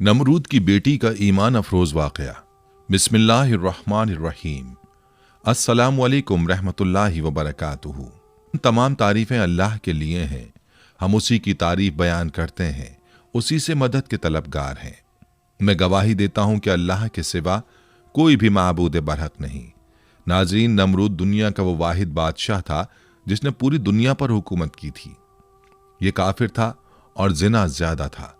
नमरूद की बेटी का ईमान अफरोज वाक़या। बिस्मिल्लाहिर्रहमानिर्रहीम। अस्सलामु अलैकुम रहमतुल्लाहि व बरकातुहू। तमाम तारीफ़ें अल्लाह के लिए हैं, हम उसी की तारीफ़ बयान करते हैं, उसी से मदद के तलबगार हैं। मैं गवाही देता हूँ कि अल्लाह के सिवा कोई भी माबूद बरहक नहीं। नाज़रीन, नमरूद दुनिया का वो वाहिद बादशाह था जिसने पूरी दुनिया पर हुकूमत की थी। ये काफिर था और जिना ज्यादा था।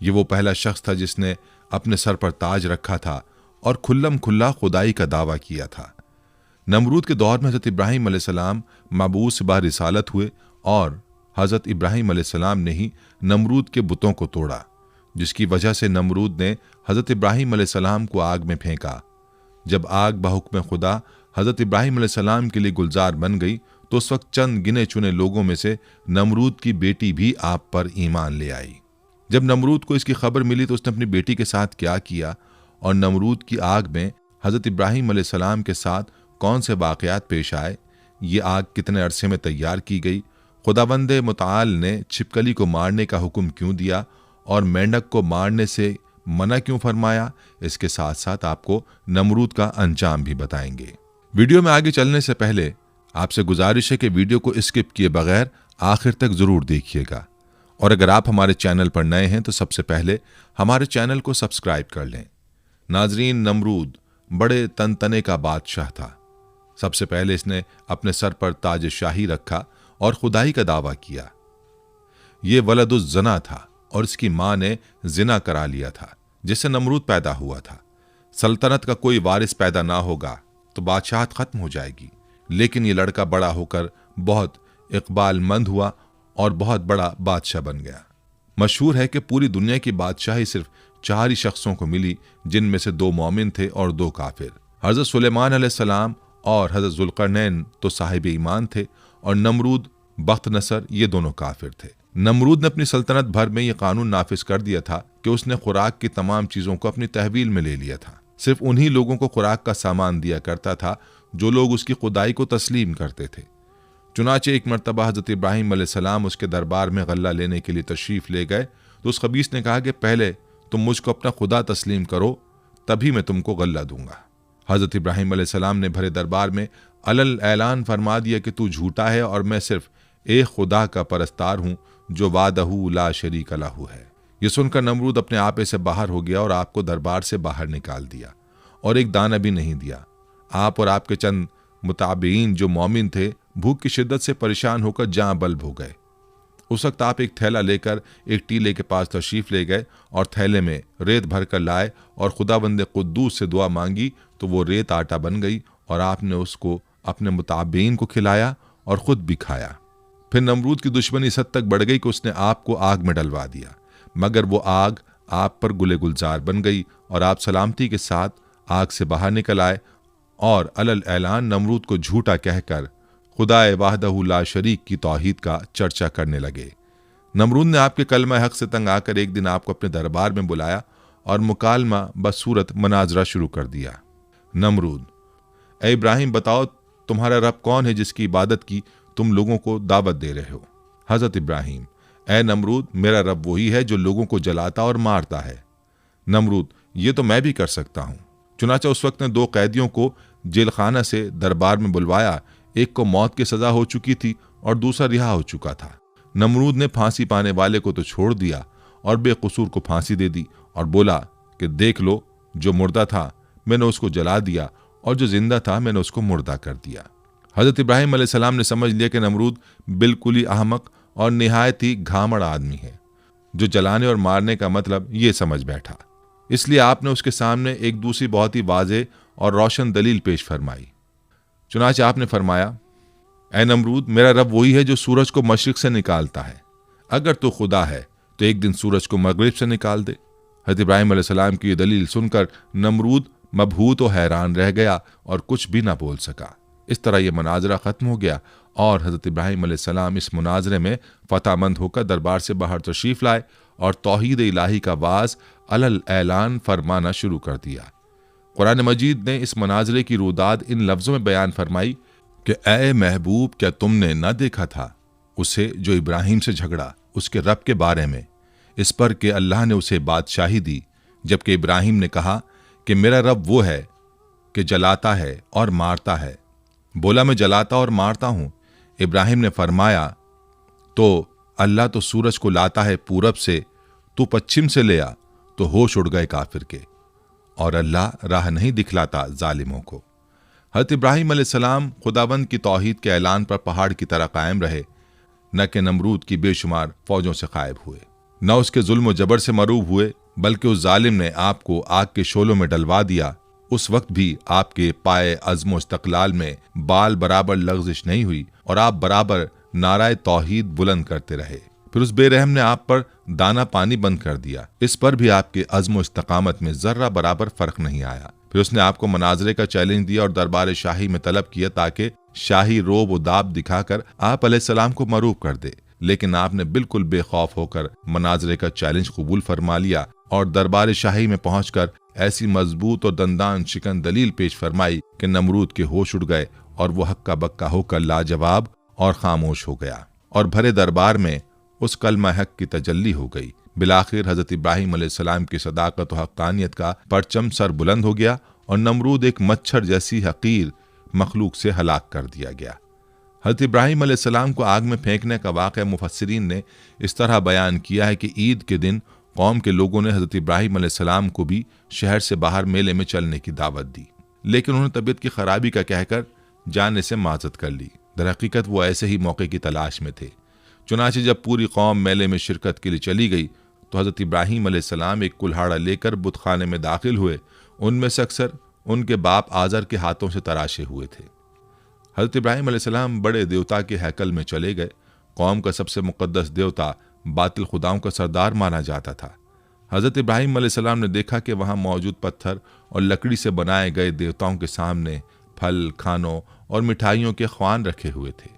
ये वो पहला शख्स था जिसने अपने सर पर ताज रखा था और खुल्लम खुल्ला खुदाई का दावा किया था। नमरूद के दौर में हज़रत इब्राहीम अलैहिस्सलाम मबूस बा रिसालत हुए और हज़रत इब्राहीम अलैहिस्सलाम ने ही नमरूद के बुतों को तोड़ा, जिसकी वजह से नमरूद ने हज़रत इब्राहीम अलैहिस्सलाम को आग में फेंका। जब आग बहुक्म खुदा हज़रत इब्राहीम अलैहिस्सलाम के लिए गुलजार बन गई तो उस वक्त चंद गिने चुने लोगों में से नमरूद की बेटी भी आप पर ईमान ले आई। जब नमरूद को इसकी खबर मिली तो उसने अपनी बेटी के साथ क्या किया और नमरूद की आग में हज़रत इब्राहीम अलैहिस्सलाम के साथ कौन से वाक़यात पेश आए, ये आग कितने अरसे में तैयार की गई, खुदावंद मुताल ने छिपकली को मारने का हुक्म क्यों दिया और मेंढक को मारने से मना क्यों फरमाया, इसके साथ साथ आपको नमरूद का अंजाम भी बताएंगे। वीडियो में आगे चलने से पहले आपसे गुजारिश है कि वीडियो को स्किप किए बगैर आखिर तक जरूर देखिएगा, और अगर आप हमारे चैनल पर नए हैं तो सबसे पहले हमारे चैनल को सब्सक्राइब कर लें। नाजरीन, नमरूद बड़े तनतने का बादशाह था। सबसे पहले इसने अपने सर पर ताज शाही रखा और खुदाई का दावा किया। ये वलदुज जना था और इसकी मां ने जिना करा लिया था, जिससे नमरूद पैदा हुआ था। सल्तनत का कोई वारिस पैदा ना होगा तो बादशाहत खत्म हो जाएगी, लेकिन ये लड़का बड़ा होकर बहुत इकबालमंद हुआ और बहुत बड़ा बादशाह बन गया। मशहूर है कि पूरी दुनिया की बादशाही सिर्फ 4 ही शख्सों को मिली, जिनमें से 2 मोमिन थे और 2 काफिर। हज़रत सुलेमान अलैहिस्सलाम और हज़रत जुल्करनैन तो साहिब ईमान थे और नमरूद बख्त नसर ये दोनों काफिर थे। नमरूद ने अपनी सल्तनत भर में ये कानून नाफिज कर दिया था कि उसने खुराक की तमाम चीजों को अपनी तहवील में ले लिया था। सिर्फ उन्हीं लोगों को खुराक का सामान दिया करता था जो लोग उसकी खुदाई को तस्लीम करते थे। चुनाचे एक मरतबा हज़रत इब्राहीम अलैहिस्सलाम उसके दरबार में गल्ला लेने के लिए तशरीफ ले गए तो उस खबीस ने कहा कि पहले तुम मुझको अपना खुदा तस्लीम करो, तभी मैं तुमको गल्ला दूंगा। हज़रत इब्राहीम अलैहिस्सलाम ने भरे दरबार में अलल ऐलान फरमा दिया कि तू झूठा है और मैं सिर्फ एक खुदा का परस्तार हूं जो वादहू ला शरीक लहू है। यह सुनकर नमरूद अपने आपे से बाहर हो गया और आपको दरबार से बाहर निकाल दिया और एक दाना भी नहीं दिया। आप और आपके चंद मुताबिईन जो मोमिन थे भूख की शिद्दत से परेशान होकर जाँ बल्ब हो गए। उस वक्त आप एक थैला लेकर एक टीले के पास तशरीफ ले गए और थैले में रेत भर कर लाए और खुदावंद कुद्दूस से दुआ मांगी तो वो रेत आटा बन गई और आपने उसको अपने मुताबिईन को खिलाया और खुद भी खाया। फिर नमरूद की दुश्मनी इस हद तक बढ़ गई कि उसने आपको आग में डलवा दिया, मगर वो आग आप पर गुले गुलजार बन गई और आप सलामती के साथ आग से बाहर निकल आए और अलल ऐलान नमरूद को झूठा कहकर खुदाए वाहदहू ला शरीक की तौहीद का चर्चा करने लगे। नमरूद ने आपके कलमा हक से तंग आकर एक दिन आपको अपने दरबार में बुलाया और मुकालमा बसूरत मनाजरा शुरू कर दिया। नमरूद: ए इब्राहिम, बताओ तुम्हारा रब कौन है जिसकी इबादत की तुम लोगों को दावत दे रहे हो। हजरत इब्राहिम: ए नमरूद, मेरा रब वही है जो लोगों को जलाता और मारता है। नमरूद: ये तो मैं भी कर सकता हूं। चुनाचा उस वक्त ने 2 कैदियों को जेलखाना से दरबार में बुलवाया। एक को मौत की सजा हो चुकी थी और दूसरा रिहा हो चुका था। नमरूद ने फांसी पाने वाले को तो छोड़ दिया और बेकसूर को फांसी दे दी और बोला कि देख लो, जो मुर्दा था मैंने उसको जला दिया और जो जिंदा था मैंने उसको मुर्दा कर दिया। हजरत इब्राहीम अलैहिस्सलाम ने समझ लिया कि नमरूद बिल्कुल ही अहमक और निहायत ही घामड़ आदमी है, जो जलाने और मारने का मतलब ये समझ बैठा। इसलिए आपने उसके सामने एक दूसरी बहुत ही वाज़ेह और रोशन दलील पेश फरमाई। चुनाचे आपने फरमाया, ए नमरूद, मेरा रब वही है जो सूरज को मशरिक से निकालता है। अगर तो खुदा है तो एक दिन सूरज को मगरिब से निकाल दे। हज़रत इब्राहीम अलैहिस्सलाम की ये दलील सुनकर नमरूद मबहूत और हैरान रह गया और कुछ भी ना बोल सका। इस तरह यह मुनाजरा ख़त्म हो गया और हज़रत इब्राहीम अलैहिस्सलाम इस मुनाजरे में फ़तहमंद होकर दरबार से बाहर तशरीफ़ लाए और तौहीद इलाही का वाज अलल ऐलान फरमाना शुरू कर दिया। कुरान मजीद ने इस मुनाजरे की रुदाद इन लफ्ज़ों में बयान फरमाई कि ए महबूब, क्या तुमने न देखा था उसे जो इब्राहिम से झगड़ा उसके रब के बारे में, इस पर कि अल्लाह ने उसे बादशाही दी जबकि इब्राहिम ने कहा कि मेरा रब वो है कि जलाता है और मारता है। बोला, मैं जलाता और मारता हूं। इब्राहिम ने फरमाया, तो अल्लाह तो सूरज को लाता है पूरब से, तू पश्चिम से ले आ। तो होश उड़ गए काफिर के, और अल्लाह राह नहीं दिखलाता जालिमों को। हज़रत इब्राहिम अलैहिस्सलाम खुदाबंद की तौहीद के ऐलान पर पहाड़ की तरह कायम रहे, न कि नमरूद की बेशुमार फौजों से गायब हुए, न उसके जुल्म व जबर से मरूब हुए, बल्कि उस जालिम ने आपको आग के शोलों में डलवा दिया। उस वक्त भी आपके पाए अज़्म इस्तक़लाल में बाल बराबर लग़ज़िश नहीं हुई और आप बराबर नाराए तौहीद बुलंद करते रहे। फिर उस बेरहम ने आप पर दाना पानी बंद कर दिया। इस पर भी आपके अज़्म इस्तकामत में जर्रा बराबर फर्क नहीं आया। फिर उसने आपको मनाजरे का चैलेंज दिया और दरबार शाही में तलब किया ताकि शाही रोब व दाब दिखाकर आप अलैहिस्सलाम को मरूब कर दे। लेकिन आपने बिल्कुल बेखौफ होकर मनाजरे का चैलेंज कबूल फरमा लिया और दरबार शाही में पहुंचकर ऐसी मजबूत और दंदान शिकन दलील पेश फरमाई कि नमरूद के होश उड़ गए और वो हक्का बक्का होकर लाजवाब और खामोश हो गया और भरे दरबार में उस कलमा हक की तजल्ली हो गई। बिलाखिर हजरत इब्राहिम अलैहिस्सलाम की सदाकत और हक्कानियत का परचम सर बुलंद हो गया और नमरूद एक मच्छर जैसी हकीर मखलूक से हलाक कर दिया गया। हजरत इब्राहिम अलैहिस्सलाम को आग में फेंकने का वाक़या मुफस्सिरीन ने इस तरह बयान किया है कि ईद के दिन कौम के लोगों ने हजरत इब्राहिम अलैहिस्सलाम को भी शहर से बाहर मेले में चलने की दावत दी, लेकिन उन्होंने तबीयत की खराबी का कहकर जाने से माजत कर ली। दरहकीकत वो ऐसे ही मौके की तलाश में थे। चुनाचे जब पूरी कौम मेले में शिरकत के लिए चली गई तो हजरत इब्राहिम अलैहिस्सलाम एक कुल्हाड़ा लेकर बुतखाने में दाखिल हुए। उनमें से अक्सर उनके बाप आजर के हाथों से तराशे हुए थे। हजरत इब्राहिम अलैहिस्सलाम बड़े देवता के हैकल में चले गए। कौम का सबसे मुक़द्दस देवता बातिल खुदाओं का सरदार माना जाता था। हजरत इब्राहिम अलैहिस्सलाम ने देखा कि वहाँ मौजूद पत्थर और लकड़ी से बनाए गए देवताओं के सामने फल, खानों और मिठाइयों के ख्वान रखे हुए थे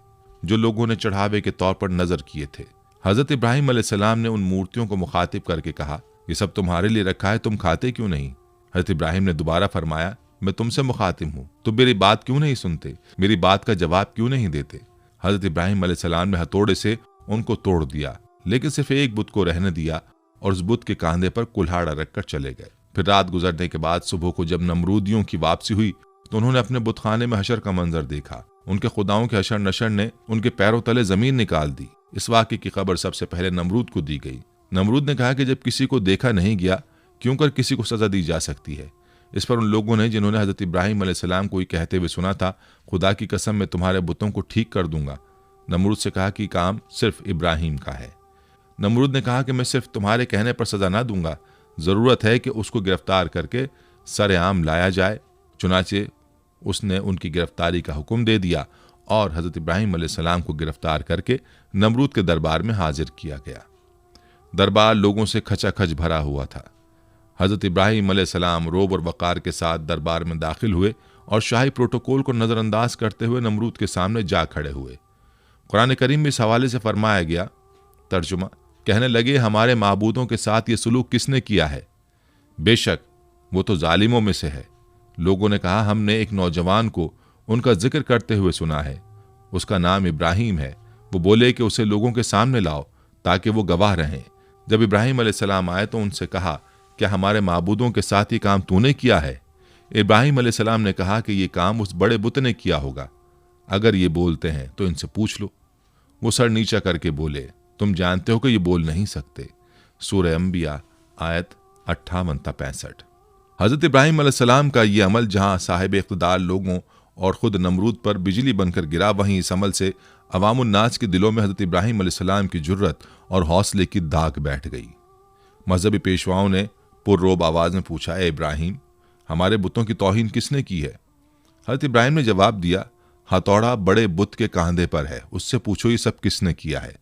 जो लोगों ने चढ़ावे के तौर पर नजर किए थे। हजरत इब्राहिम अलैहिस्सलाम ने उन मूर्तियों को मुखातिब करके कहा, ये सब तुम्हारे लिए रखा है, तुम खाते क्यों नहीं? हजरत इब्राहिम ने दोबारा फरमाया, मैं तुमसे मुखातिब हूँ, तुम मेरी बात क्यों नहीं सुनते, मेरी बात का जवाब क्यों नहीं देते? हजरत इब्राहिम अलैहिस्सलाम ने हथौड़े से उनको तोड़ दिया, लेकिन सिर्फ एक बुत को रहने दिया और उस बुत के कांधे पर कुल्हाड़ा रखकर चले गए। फिर रात गुजरने के बाद सुबह को जब नमरूदियों की वापसी हुई तो उन्होंने अपने बुतखाने में हशर का मंजर देखा। उनके खुदाओं के हशर नशर ने उनके पैरों तले जमीन निकाल दी। इस वाक़े की खबर सबसे पहले नमरूद को दी गई। नमरूद ने कहा कि जब किसी को देखा नहीं गया, क्यों कर किसी को सजा दी जा सकती है? इस पर उन लोगों ने जिन्होंने हजरत इब्राहिम अलैहिस्सलाम को ही कहते हुए सुना था, खुदा की कसम मैं तुम्हारे बुतों को ठीक कर दूंगा, नमरूद से कहा कि काम सिर्फ इब्राहिम का है। नमरूद ने कहा कि मैं सिर्फ तुम्हारे कहने पर सजा ना दूंगा, ज़रूरत है कि उसको गिरफ्तार करके सरेआम लाया जाए। चुनाचे उसने उनकी गिरफ्तारी का हुक्म दे दिया और हजरत इब्राहिम अलैहिस्सलाम को गिरफ्तार करके नमरूद के दरबार में हाजिर किया गया। दरबार लोगों से खचाखच भरा हुआ था। हजरत इब्राहिम अलैहिस्सलाम रोब और वक़ार के साथ दरबार में दाखिल हुए और शाही प्रोटोकॉल को नज़रअंदाज करते हुए नमरूद के सामने जा खड़े हुए। कुरान करीम में इस हवाले से फरमाया गया, तर्जुमा, कहने लगे, हमारे माबूदों के साथ ये सलूक किसने किया है? बेशक वो तो जालिमों में से है। लोगों ने कहा, हमने एक नौजवान को उनका जिक्र करते हुए सुना है, उसका नाम इब्राहिम है। वो बोले कि उसे लोगों के सामने लाओ ताकि वो गवाह रहें। जब इब्राहिम अलैहिस्सलाम आए तो उनसे कहा, क्या हमारे माबूदों के साथ ये काम तूने किया है? इब्राहिम अलैहिस्सलाम ने कहा कि ये काम उस बड़े बुत ने किया होगा। अगर ये बोलते हैं तो इनसे पूछ लो। वो सर नीचा करके बोले, तुम जानते हो कि ये बोल नहीं सकते। सूरह अंबिया आयत 58-65। हजरत इब्राहिम अलैहिस्सलाम का ये अमल जहां साहिब इख्तिदार लोगों और खुद नमरूद पर बिजली बनकर गिरा, वहीं इस अमल से अवामुन्नास के दिलों में हजरत इब्राहिम अलैहिस्सलाम की जुर्रत और हौसले की दाग बैठ गई। मजहबी पेशवाओं ने पुररोब आवाज में पूछा, ए इब्राहिम, हमारे बुतों की तौहीन किसने की है? हजरत इब्राहिम ने जवाब दिया, हथौड़ा बड़े बुत के कांधे पर है, उससे पूछो ये सब किसने किया है।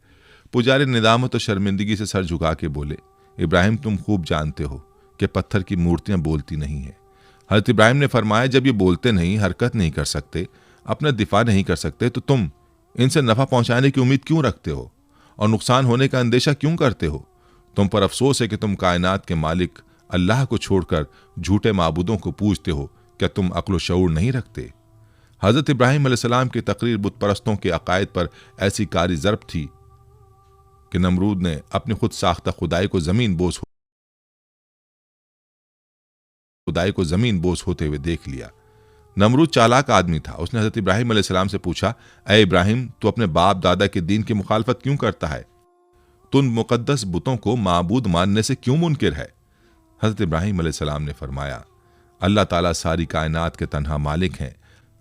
पुजारी निदामत और शर्मिंदगी से सर झुका के बोले, इब्राहिम, तुम खूब जानते हो कि पत्थर की मूर्तियां बोलती नहीं है। हजरत इब्राहिम ने फरमाया, जब ये बोलते नहीं, हरकत नहीं कर सकते, अपना दिफा नहीं कर सकते, तो तुम इनसे नफा पहुंचाने की उम्मीद क्यों रखते हो और नुकसान होने का अंदेशा क्यों करते हो? तुम पर अफसोस है कि तुम कायनात के मालिक अल्लाह को छोड़कर झूठे माबूदों को पूजते हो। क्या तुम अक्ल व शऊर नहीं रखते? हजरत इब्राहिम अलैहिस्सलाम की तकरीर बुत परस्तों के अकायद पर ऐसी कारी ज़रब थी कि नमरूद ने अपनी खुद साख्ता खुदाई को जमीन बोस खुदाई को जमीन बोस होते हुए देख लिया। नमरूद चालाक आदमी था। उसने हजरत इब्राहिम अलैहिस्सलाम से पूछा, ए इब्राहिम, तू अपने बाप दादा के दीन की मुखालफत क्यों करता है? तू उन मुकद्दस बुतों को माबूद मानने से क्यों मुनकिर है? हजरत इब्राहिम अलैहिस्सलाम ने फरमाया, अल्लाह ताला सारी कायनात के तन्हा मालिक हैं,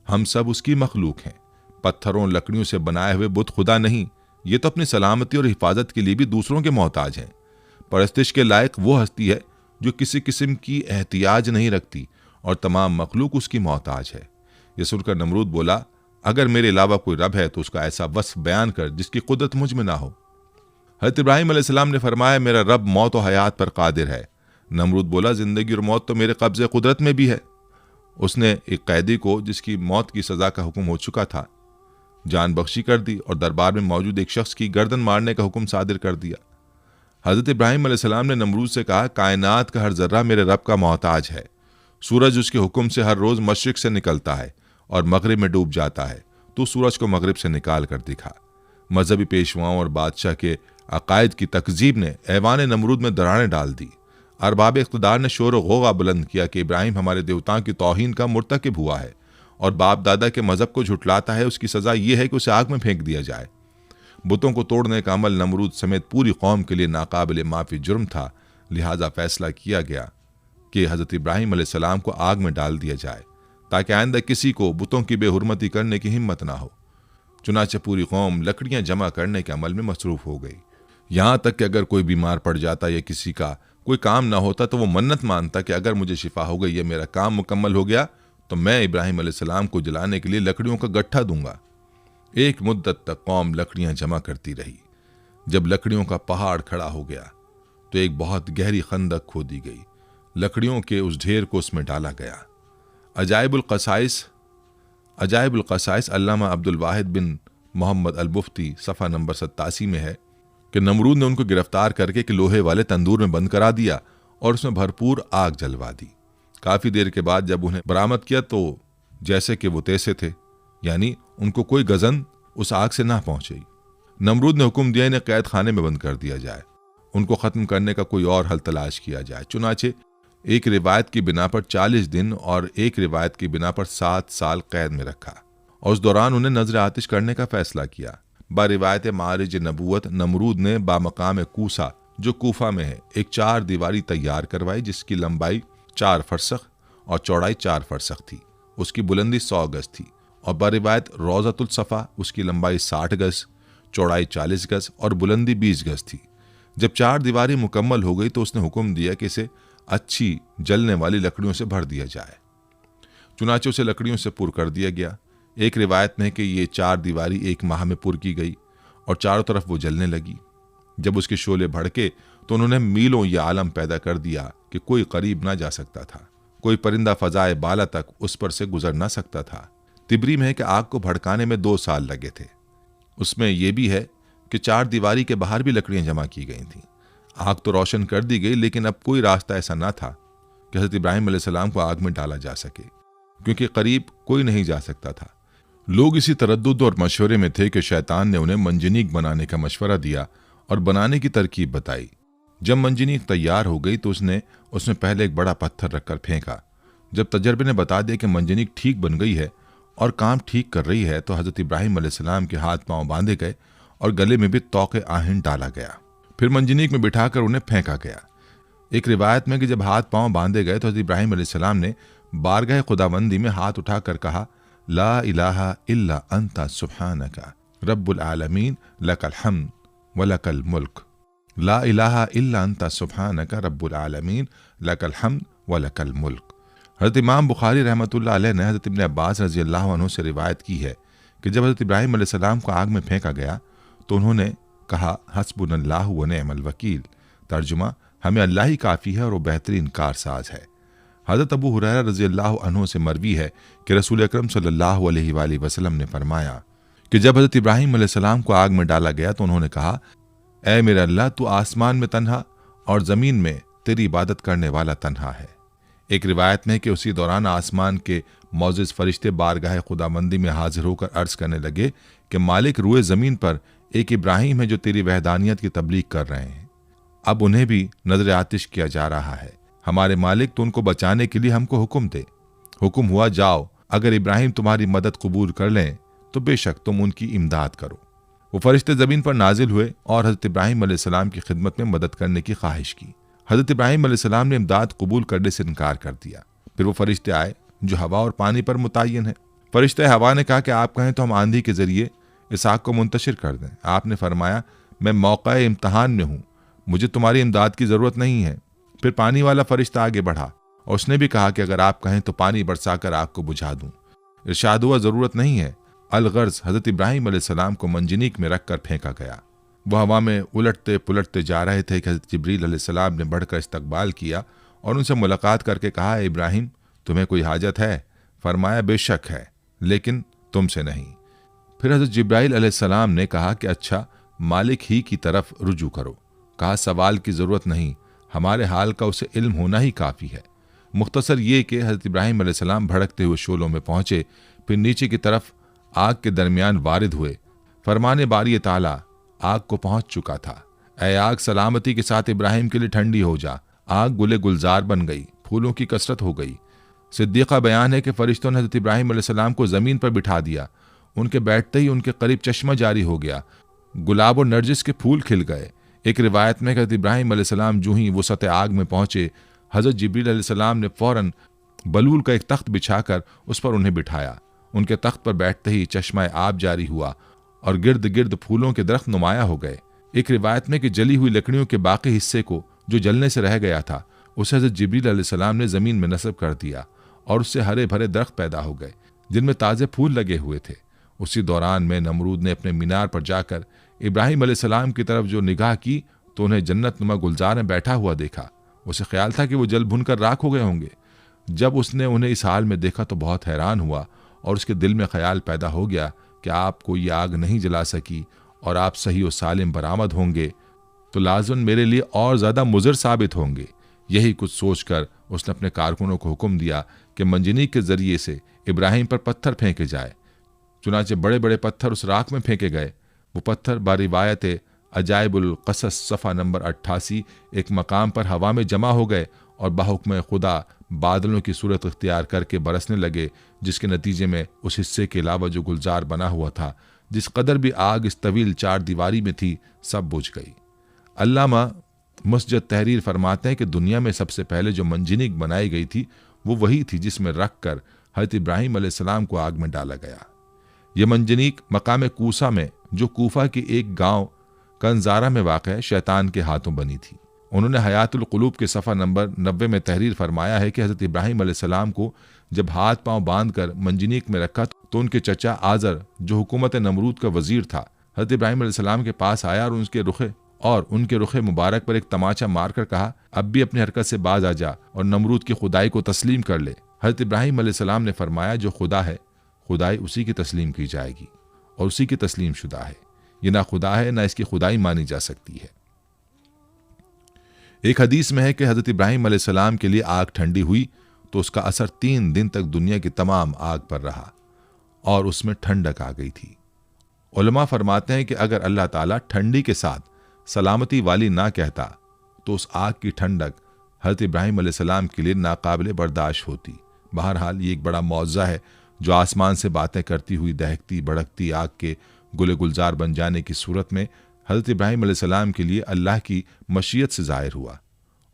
हम सब उसकी मखलूक हैं। पत्थरों लकड़ियों से बनाए हुए बुत खुदा नहीं, ये तो अपनी सलामती और हिफाजत के लिए भी दूसरों के मोहताज हैं। परस्तिश के लायक वो हस्ती है जो किसी किस्म की एहतियाज नहीं रखती और तमाम मखलूक उसकी मोहताज है। ये सुनकर नमरूद बोला, अगर मेरे अलावा कोई रब है तो उसका ऐसा वस्फ बयान कर जिसकी कुदरत मुझ में ना हो। हज़रत इब्राहिम अलैहिस्सलाम ने फरमाया, मेरा रब मौत और हयात पर कादिर है। नमरूद बोला, जिंदगी और मौत तो मेरे कब्जे कुदरत में भी है। उसने एक कैदी को, जिसकी मौत की सजा का हुक्म हो चुका था, जान बख्शी कर दी और दरबार में मौजूद एक शख्स की गर्दन मारने का हुक्म सादिर कर दिया। हज़रत इब्राहिम अलैहिस्सलाम ने नमरूद से कहा, कायनात का हर जर्रा मेरे रब का मोहताज है। सूरज उसके हुक्म से हर रोज मशरिक से निकलता है और मगरिब में डूब जाता है। तू सूरज को मगरिब से निकाल कर दिखा। मजहबी पेशवाओं और बादशाह के अकायद की तकजीब ने ऐवान नमरूद में दरारें डाल दी। अरबाब इख्तिदार ने शोर गोगा बुलंद किया कि इब्राहिम हमारे देवताओं की तौहीन का मुर्तकिब हुआ है और बाप दादा के मजहब को झुटलाता है। उसकी सजा यह है कि उसे आग में फेंक दिया जाए। बुतों को तोड़ने का अमल नमरूद समेत पूरी कौम के लिए नाकाबिल माफी जुर्म था। लिहाजा फैसला किया गया कि हज़रत इब्राहिम अलैहिस्सलाम को आग में डाल दिया जाए ताकि आइंदा किसी को बुतों की बेहुरमती करने की हिम्मत ना हो। चुनाचे पूरी कौम लकड़ियां जमा करने के अमल में मसरूफ हो गई। यहाँ तक कि अगर कोई बीमार पड़ जाता या किसी का कोई काम ना होता तो वो मन्नत मानता कि अगर मुझे शिफा हो गई या मेरा काम मुकम्मल हो गया तो मैं इब्राहिम अलैहिस्सलाम को जलाने के लिए लकड़ियों का गट्ठा दूंगा। एक मुद्दत तक कौम लकड़ियां जमा करती रही। जब लकड़ियों का पहाड़ खड़ा हो गया तो एक बहुत गहरी खंदक खोदी गई। लकड़ियों के उस ढेर को उसमें डाला गया। अजाइबुल क़साइस अल्लामा अब्दुल वाहिद बिन मोहम्मद अल मुफ्ती सफ़ा नंबर 87 में है कि नमरूद ने उनको गिरफ्तार करके कि लोहे वाले तंदूर में बंद करा दिया और उसमें भरपूर आग जलवा दी। काफ़ी देर के बाद जब उन्हें बरामद किया तो जैसे कि वो तैसे थे, यानी उनको कोई गजन उस आग से ना पहुंची। नमरूद ने हुक्म दिया इन्हें कैद खाने में बंद कर दिया जाए, उनको ख़त्म करने का कोई और हल तलाश किया जाए। चुनाचे एक रिवायत की बिना पर 40 दिन और एक रिवायत की बिना पर 7 साल कैद में रखा और उस दौरान उन्हें नजर आतिश करने का फैसला किया। बारिवायत मारिज नबूवत नमरूद ने बामकाम कूसा, जो कूफा में है, एक 4 दीवारी तैयार करवाई जिसकी लंबाई 4 फरसख और चौड़ाई 4 फरसख थी। उसकी बुलंदी 100 गज थी। और बारिवायत रोज़तुल सफ़ा, उसकी लंबाई 60 गज, चौड़ाई 40 गज और बुलंदी 20 गज थी। जब 4 दीवारी मुकम्मल हो गई तो उसने हुक्म दिया कि इसे अच्छी जलने वाली लकड़ियों से भर दिया जाए। चुनाचे उसे लकड़ियों से पुर कर दिया गया। एक रिवायत में कि ये 4 दीवारी 1 माह में पुर की गई और चारों तरफ वो जलने लगी। जब उसके शोले भड़के तो उन्होंने मीलों यह आलम पैदा कर दिया कि कोई करीब ना जा सकता था, कोई परिंदा फजाए बाला तक उस पर से गुजर ना सकता था। तिबरी में है कि आग को भड़काने में 2 साल लगे थे। उसमें यह भी है कि 4 दीवारी के बाहर भी लकड़ियां जमा की गई थीं। आग तो रोशन कर दी गई, लेकिन अब कोई रास्ता ऐसा ना था कि हज़रत इब्राहिम अलैहिस्सलाम को आग में डाला जा सके, क्योंकि करीब कोई नहीं जा सकता था। लोग इसी तरद्दुद और मशवरे में थे कि शैतान ने उन्हें मंजनीक बनाने का मशवरा दिया और बनाने की तरकीब बताई। जब मंजनीक तैयार हो गई तो उसने उसमें पहले एक बड़ा पत्थर रखकर फेंका। जब तजर्बे ने बता दिया कि मंजनीक ठीक बन गई है और काम ठीक कर रही है तो हज़रत इब्राहिम अलैहिस्सलाम के हाथ पांव बांधे गए और गले में भी तौक़े आहिन डाला गया। फिर मंजनीक में बिठाकर उन्हें फेंका गया। एक रिवायत में कि जब हाथ पांव बांधे गए तो हज़रत इब्राहिम अलैहिस्सलाम ने बारगाह खुदाबंदी में हाथ उठाकर कहा, ला इलाहा इल्ला अंता सुब्हानका रब्बुल आलमीन लकल हम्द व लकल मुल्क। ला इलाहा इल्ला अंता सुब्हानका रब्बुल आलमीन लकल हम्द व लकल मुल्क। हज़रत इमाम बुखारी रहमतुल्लाह अलैह ने हज़रत इब्न अब्बास रज़ी अल्लाह अन्हु से रिवायत की है कि जब हज़रत इब्राहिम अलैहिस्सलाम को आग में फेंका गया तो उन्होंने कहा, हस्बुनल्लाहु व निअमल वकील। तर्जुमा, हमें अल्लाह ही काफ़ी है और वो बेहतरीन कारसाज है। हज़रत अबू हुरैरा रज़ी अल्लाह अन्हु से मरवी है कि रसूल अकरम सल्लल्लाहु अलैहि वसल्लम ने फरमाया कि जब हज़रत इब्राहिम अलैहिस्सलाम को आग में डाला गया तो उन्होंने कहा, ऐ मेरे अल्लाह, तू आसमान में तन्हा और ज़मीन में तेरी इबादत करने वाला तन्हा है। एक रिवायत में कि उसी दौरान आसमान के मौजिज़ फरिश्ते बारगाह खुदाबंदी में हाजिर होकर अर्ज़ करने लगे कि मालिक, रुए ज़मीन पर एक इब्राहिम है जो तेरी वहदानियत की तबलीग कर रहे हैं। अब उन्हें भी नजर आतिश किया जा रहा है। हमारे मालिक तो उनको बचाने के लिए हमको हुक्म दे। हुक्म हुआ, जाओ, अगर इब्राहिम तुम्हारी मदद कबूल कर लें तो बेशक तुम उनकी इमदाद करो। वो फरिश्ते ज़मीन पर नाजिल हुए और हज़रत इब्राहिम अलैहिस्सलाम की खिदमत में मदद करने की ख्वाहिश की। हज़रत इब्राहिम अलैहिस्सलाम ने इमदाद कबूल करने से इनकार कर दिया। फिर वो फरिश्ते आए जो हवा और पानी पर मुतय्यन है। फरिश्ते हवा ने कहा कि आप कहें तो हम आंधी के जरिए इस आग को मुंतशिर कर दें। आपने फरमाया, मैं मौका इम्तहान में हूँ, मुझे तुम्हारी इमदाद की ज़रूरत नहीं है। फिर पानी वाला फरिश्ता आगे बढ़ा और उसने भी कहा कि अगर आप कहें तो पानी बरसाकर आग को बुझा दूं। इरशाद हुआ, ज़रूरत नहीं है। अलगर्ज हज़रत इब्राहिम अलैहिस्सलाम को मंजनीक में रख कर फेंका गया। वह हवा में उलटते पुलटते जा रहे थे कि हज़रत जिब्रील अलैहिस्सलाम ने बढ़कर इस्तकबाल किया और उनसे मुलाकात करके कहा, इब्राहिम, तुम्हें कोई हाजत है? फरमाया, बेशक है, लेकिन तुमसे नहीं। फिर हज़रत जिब्राइल अलैहिस्सलाम ने कहा कि अच्छा, मालिक ही की तरफ रुजू करो। कहा, सवाल की ज़रूरत नहीं, हमारे हाल का उसे इल्म होना ही काफ़ी है। मुख्तसर ये कि हज़रत इब्राहिम अलैहिस्सलाम भड़कते हुए शोलों में पहुँचे, फिर नीचे की तरफ आग के दरमियान वारिद हुए। फरमाने बारी ताला आग को पहुँच चुका था। ऐ आग, सलामती के साथ इब्राहिम के लिए ठंडी हो जा। आग गुले गुलजार बन गई, फूलों की कसरत हो गई। सिद्दीक़ा बयान है कि फरिश्तों ने हज़रत इब्राहिम अलैहिस्सलाम को ज़मीन पर बिठा दिया। उनके बैठते ही उनके करीब चश्मा जारी हो गया, गुलाब और नरजिस के फूल खिल गए। एक रिवायत में हज़रत इब्राहिम अलैहिस्सलाम जो ही वसत आग में पहुँचे, हज़रत जिब्रील अलैहिस्सलाम ने फ़ौरन बलूल का एक तख्त बिछाकर उस पर उन्हें बिठाया। उनके तख्त पर बैठते ही चश्मा आब जारी हुआ और गिर्द गिर्द फूलों के दरख्त नुमाया हो गए। एक रिवायत में कि जली हुई लकड़ियों के बाकी हिस्से को, जो जलने से रह गया था, उसे हज़रत जिब्रील अलैहिस्सलाम ने ज़मीन में नस्ब कर दिया और उससे हरे भरे दरख्त पैदा हो गए जिनमें ताज़े फूल लगे हुए थे। उसी दौरान में नमरूद ने अपने मीनार पर जाकर इब्राहिम अलैहिस्सलाम की तरफ जो निगाह की तो उन्हें जन्नत नुमा गुलजार में बैठा हुआ देखा। उसे ख्याल था कि वो जल भुनकर राख हो गए होंगे। जब उसने उन्हें इस हाल में देखा तो बहुत हैरान हुआ और उसके दिल में ख्याल पैदा हो गया कि आपको ये आग नहीं जला सकी और आप सही और सालिम बरामद होंगे तो लाज़िमन मेरे लिए और ज़्यादा मुज़र साबित होंगे। यही कुछ सोचकर उसने अपने कारकुनों को हुक्म दिया कि मंजनीक के ज़रिए से इब्राहिम पर पत्थर फेंके जाए। चुनाचे बड़े बड़े पत्थर उस राख में फेंके गए। वो पत्थर बारिवायत अजाइबुल क़सस सफ़ा नंबर 88 एक मकाम पर हवा में जमा हो गए और बाहुक्म खुदा बादलों की सूरत इख्तियार करके बरसने लगे, जिसके नतीजे में उस हिस्से के अलावा जो गुलजार बना हुआ था, जिस कदर भी आग इस तवील चार दीवारी में थी, सब बुझ गई। अल्लामा मुस्जद तहरीर फरमाते हैं कि दुनिया में सबसे पहले जो मंजनीक बनाई गई थी वो वही थी जिसमें रख कर हज़रत इब्राहिम अलैहिस्सलाम को आग में डाला गया। यह मंजनीक मकाम कूसा में, जो कूफा के एक गांव कंजारा में वाक़ शैतान के हाथों बनी थी। उन्होंने हयातुल क़ुलूब के सफ़ा नंबर 90 में तहरीर फरमाया है कि हज़रत इब्राहिम अलैहिस्सलाम को जब हाथ पांव बांध कर मंजनीक में रखा तो उनके चचा आज़र, जो हुकूमत नमरूद का वज़ीर था, हज़रत इब्राहिम अलैहिस्सलाम के पास आया और उनके रुखे मुबारक पर एक तमाचा मारकर कहा, अब भी अपनी हरकत से बाज आ जा और नमरूद की खुदाई को तस्लीम कर ले। हज़रत इब्राहिम अलैहिस्सलाम ने फरमाया, जो खुदा है खुदाई उसी की तस्लीम की जाएगी और उसी की तस्लीम शुदा है। ये ना खुदा है ना इसकी खुदाई मानी जा सकती है। एक हदीस में है कि हज़रत इब्राहिम अलैहिस्सलाम के लिए आग ठंडी हुई तो उसका असर 3 दिन तक दुनिया की तमाम आग पर रहा और उसमें ठंडक आ गई थी। उलमा फरमाते हैं कि अगर अल्लाह ताला ठंडी के साथ सलामती वाली ना कहता तो उस आग की ठंडक हज़रत इब्राहिम अलैहिस्सलाम के लिए नाकाबिले बर्दाश्त होती। बहरहाल ये एक बड़ा मौज़ा है जो आसमान से बातें करती हुई दहकती भड़कती आग के गुले गुलजार बन जाने की सूरत में हज़रत इब्राहिम अलैहिस्सलाम के लिए अल्लाह की मशीयत से ज़ाहिर हुआ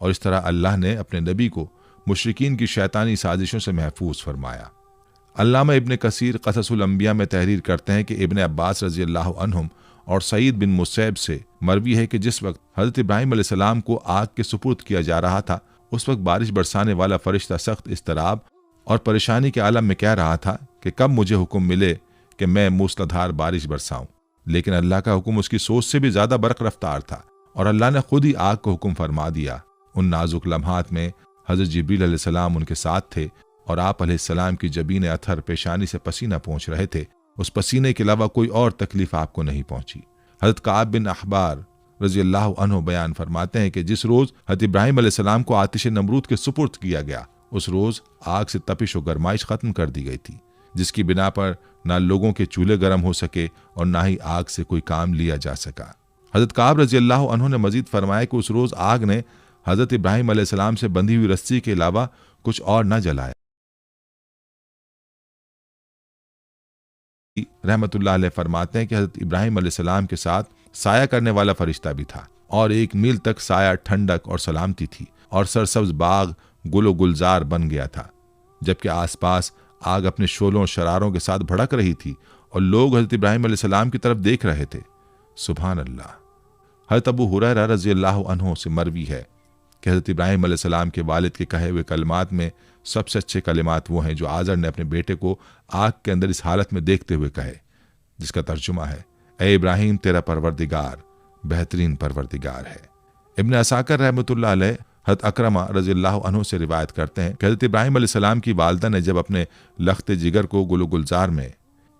और इस तरह अल्लाह ने अपने नबी को मुशरिकीन की शैतानी साजिशों से महफूज फरमाया। अल्लामा इब्न कसीर क़ससुल अंबिया में तहरीर करते हैं कि इब्न अब्बास रज़ी अल्लाहु अन्हुम और सईद बिन मुसैब से मरवी है कि जिस वक्त हज़रत इब्राहिम अलैहिस्सलाम को आग के सुपुर्द किया जा रहा था उस वक्त बारिश बरसाने वाला फरिश्ता सख्त इस्तराब और परेशानी के आलम में कह रहा था कि कब मुझे हुक्म मिले कि मैं मूसलाधार बारिश बरसाऊं। लेकिन अल्लाह का हुक्म उसकी सोच से भी ज्यादा बरक रफ्तार था और अल्लाह ने खुद ही आग को हुक्म फरमा दिया। उन नाजुक लम्हात में हज़रत जिब्रील अलैहिस्सलाम उनके साथ थे और आप अलैहिस्सलाम की जबीन अथर पेशानी से पसीना पहुँच रहे थे। उस पसीने के अलावा कोई और तकलीफ आपको नहीं पहुंची। हज़रत काब बिन अहबार रज़ी अल्लाहु अन्हु बयान फरमाते हैं कि जिस रोज़ हज़रत इब्राहिम अलैहिस्सलाम को आतिश नमरूद के सुपुर्द किया गया उस रोज़ आग से तपिश और गरमाइश ख़त्म कर दी गई थी, जिसकी बिना पर ना लोगों के चूल्हे गर्म हो सके और ना ही आग से कोई काम लिया जा सका। हज़रत काब रज़ी अल्लाहु अन्हु ने मजीद फरमाया कि उस रोज़ आग ने हज़रत इब्राहीम अलैहिस्सलाम से बंधी हुई रस्सी के अलावा कुछ और न जलाया। रहमतुल्लाह अलैह फरमाते हैं कि हज़रत इब्राहीम अलैहिस्सलाम के साथ साया करने वाला फरिश्ता भी था और 1 मील तक साया ठंडक और सलामती थी और सरसब्ज बाग गुलो गुलजार बन गया था, जबकि आसपास आग अपने शोलों और शरारों के साथ भड़क रही थी और लोग हज़रत इब्राहीम अलैहिस्सलाम की तरफ देख रहे थे। सुभान अल्लाह। हज़रत अबू हुरैरा रज़ियल्लाहु अन्हु से मरवी है कि हज़रत इब्राहीम अलैहिस्सलाम के वालिद के कहे हुए कलमात में सबसे अच्छे कलिमात वो हैं जो आज़र ने अपने बेटे को आग के अंदर इस हालत में देखते हुए कहे, जिसका तर्जुमा है, ए इब्राहीम तेरा परवरदिगार बेहतरीन परवरदिगार है। इब्न असाकर रहमतुल्लाह अलैह हज़रत अकरमा रज़ियल्लाहु अन्हु से रिवायत करते हैं कि हज़रत इब्राहीम अलैहिस्सलाम की वालिदा ने जब अपने लख्त जिगर को गुलो गुलजार में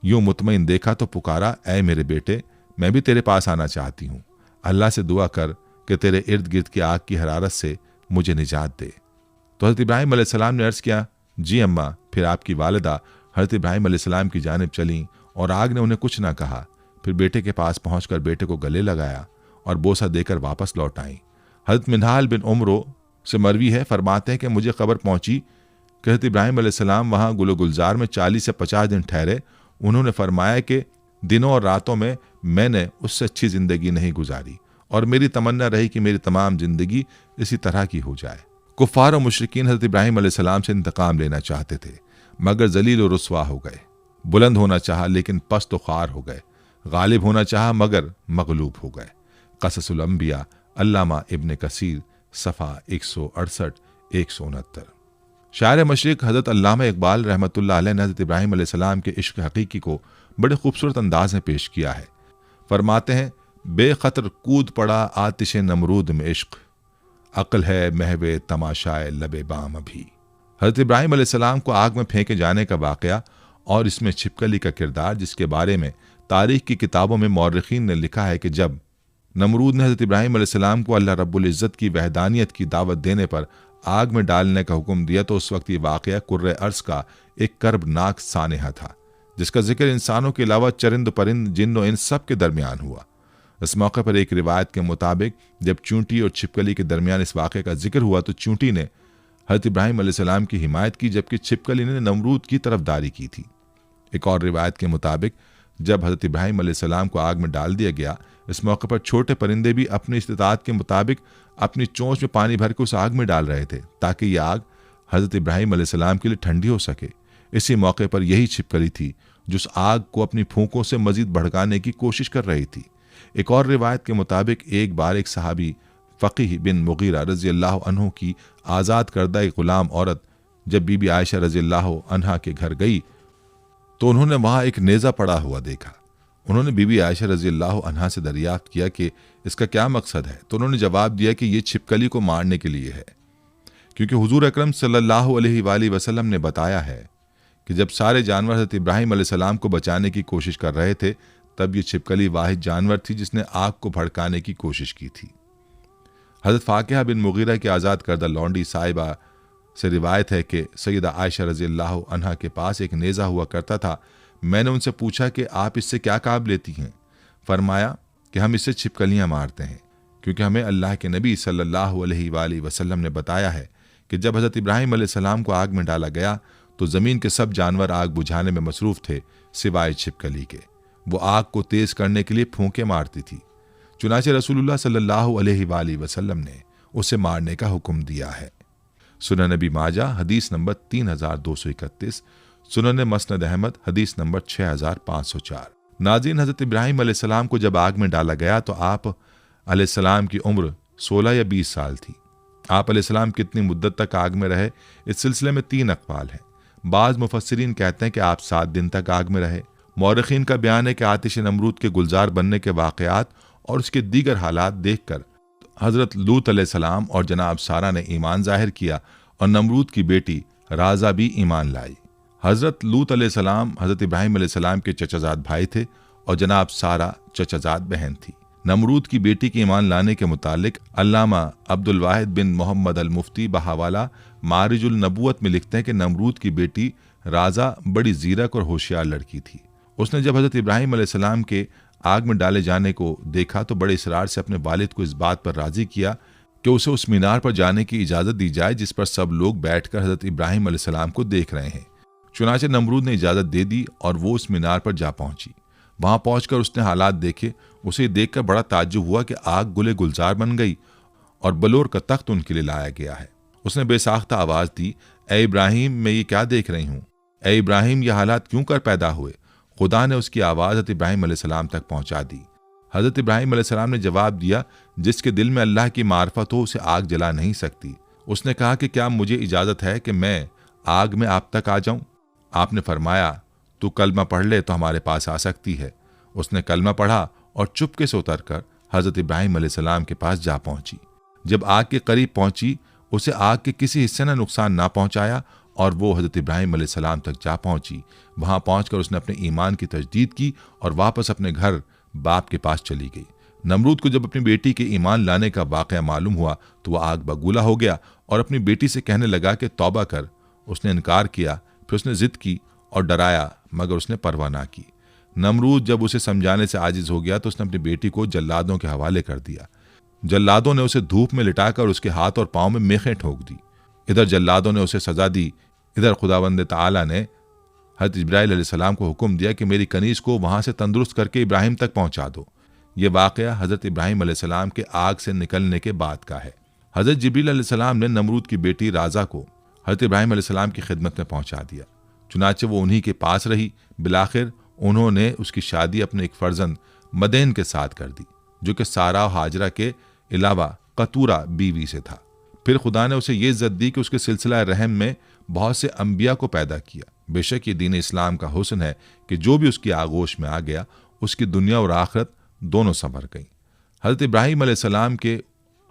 यूं मुतमईन देखा तो पुकारा, ए मेरे बेटे, मैं भी तेरे पास आना चाहती हूँ, अल्लाह से दुआ कर कि तेरे इर्द गिर्द की आग की हरारत से मुझे निजात दे। तो हज़रत इब्राहीम अलैहिस्सलाम ने अर्ज़ किया, जी अम्मा। फिर आपकी वालिदा हज़रत इब्राहीम अलैहिस्सलाम की जानिब चलीं और आग ने उन्हें कुछ ना कहा। फिर बेटे के पास पहुंचकर बेटे को गले लगाया और बोसा देकर वापस लौट आईं। हज़रत मिनहाल बिन उमरो से मरवी है, फरमाते हैं कि मुझे खबर पहुंची कि हज़रत इब्राहीम अलैहिस्सलाम वहाँ गुलो गुलजार में 40 से 50 दिन ठहरे। उन्होंने फरमाया कि दिनों और रातों में मैंने उससे अच्छी ज़िंदगी नहीं गुजारी और मेरी तमन्ना रही कि मेरी तमाम ज़िंदगी इसी तरह की हो जाए। कुफ़ार और मुशरिकीन हज़रत इब्राहीम अलैहिस्सलाम से इंतकाम लेना चाहते थे, मगर जलील और रुस्वा हो गए। बुलंद होना चाहा लेकिन पस्त व ख़ार हो गए। गालिब होना चाहा मगर मगलूब हो गए। क़ससुल अंबिया अल्लामा इब्न कसीर सफ़ा 168-169। शायर मशरिक़ हज़रत अल्लामा इक़बाल रहमतुल्लाह अलैह ने हज़रत इब्राहीम अलैहिस्सलाम के इश्क़ हक़ीक़ी को बड़े खूबसूरत अंदाज में पेश किया है। फरमाते हैं, बेखतर कूद पड़ा आतिश नमरूद में इश्क़, अक्ल है महवे तमाशाए लबे बाम अभी। हज़रत इब्राहीम अलैहिस्सलाम को आग में फेंके जाने का वाक़या और इसमें छिपकली का किरदार, जिसके बारे में तारीख़ की किताबों में मौर्रिख़ीन ने लिखा है कि जब नमरूद ने हज़रत इब्राहीम अलैहिस्सलाम को अल्लाह रब्बुल इज़्ज़त की वहदानियत की दावत देने पर आग में डालने का हुक्म दिया तो उस वक्त ये वाक़या कुर्रे अर्ज़ का एक कर्बनाक सानेहा था, जिसका जिक्र इंसानों के अलावा चरिंद परिंद जिन्न इन सब के दरमियान हुआ। इस मौके पर एक रिवायत के मुताबिक जब चूंटी और छिपकली के दरमियान इस वाक़े का जिक्र हुआ तो चूंटी ने हज़रत इब्राहीम अलैहिस्सलाम की हिमायत की, जबकि छिपकली ने नमरूद की तरफदारी की थी। एक और रिवायत के मुताबिक जब हज़रत इब्राहीम अलैहिस्सलाम को आग में डाल दिया गया, इस मौके पर छोटे परिंदे भी अपनी इस्तिताअत के मुताबिक अपनी चोंच में पानी भर के उस आग में डाल रहे थे ताकि यह आग हज़रत इब्राहीम अलैहिस्सलाम के लिए ठंडी हो सके। इसी मौके पर यही छिपकली थी जो उस आग को अपनी फूंकों से मजीद भड़काने की कोशिश कर रही थी। एक और रिवायत के मुताबिक एक बार एक सहाबी फ़क़ीह बिन मुग़ीरा रज़ियल्लाहु अन्हु की आज़ाद करदा एक ग़ुलाम औरत जब बीबी आयशा रज़ियल्लाहु अन्हा के घर गई तो उन्होंने वहाँ एक नेज़ा पड़ा हुआ देखा। उन्होंने बीबी आयशा रज़ियल्लाहु अन्हा से दरियाफ्त किया कि इसका क्या मकसद है, तो उन्होंने जवाब दिया कि ये छिपकली को मारने के लिए है, क्योंकि हुज़ूर अकरम सल्लल्लाहु अलैहि वसल्लम ने बताया है कि जब सारे जानवर हज़रत इब्राहीम अलैहिस्सलाम को बचाने की कोशिश कर रहे थे तब ये छिपकली वाहिद जानवर थी जिसने आग को भड़काने की कोशिश की थी। हज़रत फ़ाकिहा बिन मुग़ीरा की आज़ाद करदा लौंडी साहिबा से रिवायत है कि सैयदा आयशा रज़ियल्लाहु अन्हा के पास एक नेज़ा हुआ करता था। मैंने उनसे पूछा कि आप इससे क्या काम लेती हैं? फरमाया कि हम इससे छिपकलियाँ मारते हैं, क्योंकि हमें अल्लाह के नबी सल्लल्लाहु अलैहि वसल्लम ने बताया है कि जब हज़रत इब्राहीम अलैहिस्सलाम को आग में डाला गया तो ज़मीन के सब जानवर आग बुझाने में मसरूफ़ थे सिवाय छिपकली के। वो आग को तेज़ करने के लिए फूंके मारती थी। चुनाचे रसूलुल्लाह सल्लल्लाहु अलैहि वसल्लम ने उसे मारने का हुक्म दिया है। सुनन नबी माजा हदीस नंबर 3231, सुनन मसनद अहमद हदीस नंबर 6504। नाज़रीन, हज़रत इब्राहीम अलैहिस्सलाम को जब आग में डाला गया तो आप अलैहिस्सलाम की उम्र 16 या 20 साल थी। आप अलैहिस्सलाम कितनी मुद्दत तक आग में रहे, इस सिलसिले में 3 अक़वाल हैं। बाज़ मुफस्सिरीन कहते हैं कि आप 7 दिन तक आग में रहे। मौरख़ीन का बयान है कि आतिश नमरूद के गुलजार बनने के वाक़यात और उसके दीगर हालात देखकर हज़रत लूत अलैहिस्सलाम और जनाब सारा ने ईमान ज़ाहिर किया और नमरूद की बेटी राज़ा भी ईमान लाई। हज़रत लूत अलैहिस्सलाम हज़रत इब्राहीम अलैहिस्सलाम के चचाजाद भाई थे और जनाब सारा चचाजाद बहन थी। नमरूद की बेटी के ईमान लाने के मुतालिक अल्लामा अब्दुल वाहिद बिन मोहम्मद अल मुफ्ती बहावाला मारिजुल नबूवत में लिखते हैं कि नमरूद की बेटी राज़ा बड़ी ज़ीरक और होशियार लड़की थी। उसने जब हज़रत इब्राहीम अलैहिस्सलाम के आग में डाले जाने को देखा तो बड़े इसरार से अपने वालिद को इस बात पर राज़ी किया कि उसे उस मीनार पर जाने की इजाज़त दी जाए जिस पर सब लोग बैठकर हज़रत इब्राहिम अलैहिस्सलाम को देख रहे हैं। चुनाचे नमरूद ने इजाज़त दे दी और वो उस मीनार पर जा पहुंची। वहां पहुंचकर उसने हालात देखे। उसे देखकर बड़ा ताज्जुब हुआ कि आग गुले गुलजार बन गई और बलोर का तख्त उनके लिए लाया गया है। उसने बेसाख्ता आवाज़ दी, ए इब्राहिम, मैं ये क्या देख रही हूँ? ए इब्राहिम, ये हालात क्यों कर पैदा हुए? खुदा ने उसकी आवाज़ हज़रत इब्राहिम अलैहिस्सलाम तक पहुंचा दी। हज़रत इब्राहिम अलैहिस्सलाम ने जवाब दिया, जिसके दिल में अल्लाह की मार्फत हो उसे आग जला नहीं सकती। उसने कहा कि क्या मुझे इजाज़त है कि मैं आग में आप तक आ जाऊं? आपने फरमाया, तू कलमा पढ़ ले तो हमारे पास आ सकती है। उसने कलमा पढ़ा और चुपके से उतरकर हज़रत इब्राहिम अलैहिस्सलाम के पास जा पहुंची। जब आग के करीब पहुंची, उसे आग के किसी हिस्से ने नुकसान ना पहुंचाया और वो हज़रत इब्राहिम अलैहिस्सलाम तक जा पहुंची। वहां पहुंचकर उसने अपने ईमान की तजदीद की और वापस अपने घर बाप के पास चली गई। नमरूद को जब अपनी बेटी के ईमान लाने का वाक़या मालूम हुआ तो वह आग बगूला हो गया और अपनी बेटी से कहने लगा कि तौबा कर। उसने इनकार किया, फिर उसने जिद की और डराया, मगर उसने परवाह ना की। नमरूद जब उसे समझाने से आजिज हो गया तो उसने अपनी बेटी को जल्लादों के हवाले कर दिया। जल्लादों ने उसे धूप में लिटाकर उसके हाथ और पांव में मेखें ठोक दी। इधर जल्लादों ने उसे सजा दी, इधर खुदावंद ताला ने हज़रत जिब्राइल अलैहिस्सलाम को हुक्म दिया कि मेरी कनीज़ को वहां से तंदुरुस्त करके इब्राहिम तक पहुंचा दो। ये वाक़या हज़रत इब्राहिम अलैहिस्सलाम के आग से निकलने के बाद का है। हज़रत जिब्रील अलैहिस्सलाम ने नमरूद की बेटी राजा को हज़रत इब्राहिम अलैहिस्सलाम की खिदमत में पहुंचा दिया। चुनाचे वो उन्हीं के पास रही। बिलाखिर उन्होंने उसकी शादी अपने एक फर्जंद मदेन के साथ कर दी, जो कि सारा और हाजरा के अलावा कतूरा बीवी से था। फिर खुदा ने उसे ये इज्जत दी कि उसके सिलसिला रहम में बहुत से अंबिया को पैदा किया। बेशक ये दीन इस्लाम का हुस्न है कि जो भी उसकी आगोश में आ गया उसकी दुनिया और आखिरत दोनों संवर गई। हज़रत इब्राहिम अलैहिस्सलाम के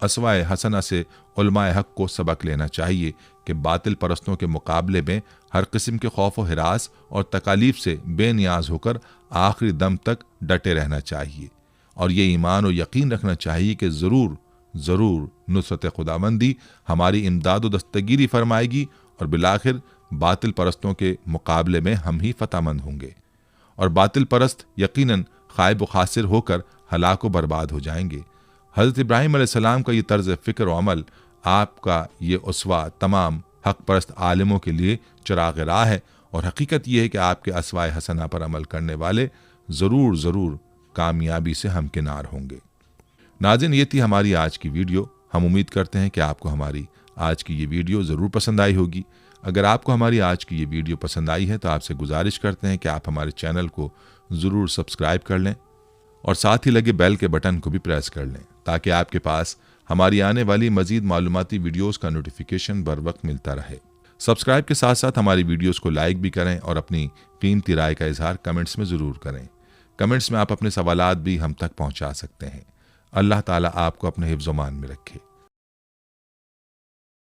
असवाए हसना से उलमाए हक को सबक लेना चाहिए कि बातिल परस्तों के मुकाबले में हर किस्म के खौफ व हिरास और तकालीफ से बेनियाज होकर आखिरी दम तक डटे रहना चाहिए और ये ईमान और यकीन रखना चाहिए कि ज़रूर ज़रूर नुसरत खुदाबंदी हमारी इमदाद व दस्तगीरी फरमाएगी और बिलाखिर बातिल परस्तों के मुकाबले में हम ही फतहमंद होंगे और बातिल परस्त यकीनन खाइब व खासिर होकर हलाक व बर्बाद हो जाएंगे। हज़रत इब्राहिम अलैहिस्सलाम का ये तर्ज फ़िक्र व अमल, आपका ये उसवा तमाम हक परस्त आलिमों के लिए चिराग राह है और हकीकत यह है कि आपके असवाए हसना पर अमल करने वाले ज़रूर ज़रूर कामयाबी से हमकिनार होंगे। नाज़रीन, ये थी हमारी आज की वीडियो। हम उम्मीद करते हैं कि आपको हमारी आज की ये वीडियो ज़रूर पसंद आई होगी। अगर आपको हमारी आज की ये वीडियो पसंद आई है तो आपसे गुजारिश करते हैं कि आप हमारे चैनल को ज़रूर सब्सक्राइब कर लें और साथ ही लगे बेल के बटन को भी प्रेस कर लें ताकि आपके पास हमारी आने वाली मज़ीद मालूमाती वीडियोज़ का नोटिफिकेशन बर वक्त मिलता रहे। सब्सक्राइब के साथ साथ हमारी वीडियोज़ को लाइक भी करें और अपनी कीमती राय का इजहार कमेंट्स में ज़रूर करें। कमेंट्स में आप अपने सवालात भी हम तक पहुँचा सकते हैं। अल्लाह ताला आपको अपने हिफ्ज़-ओ-मान में रखे।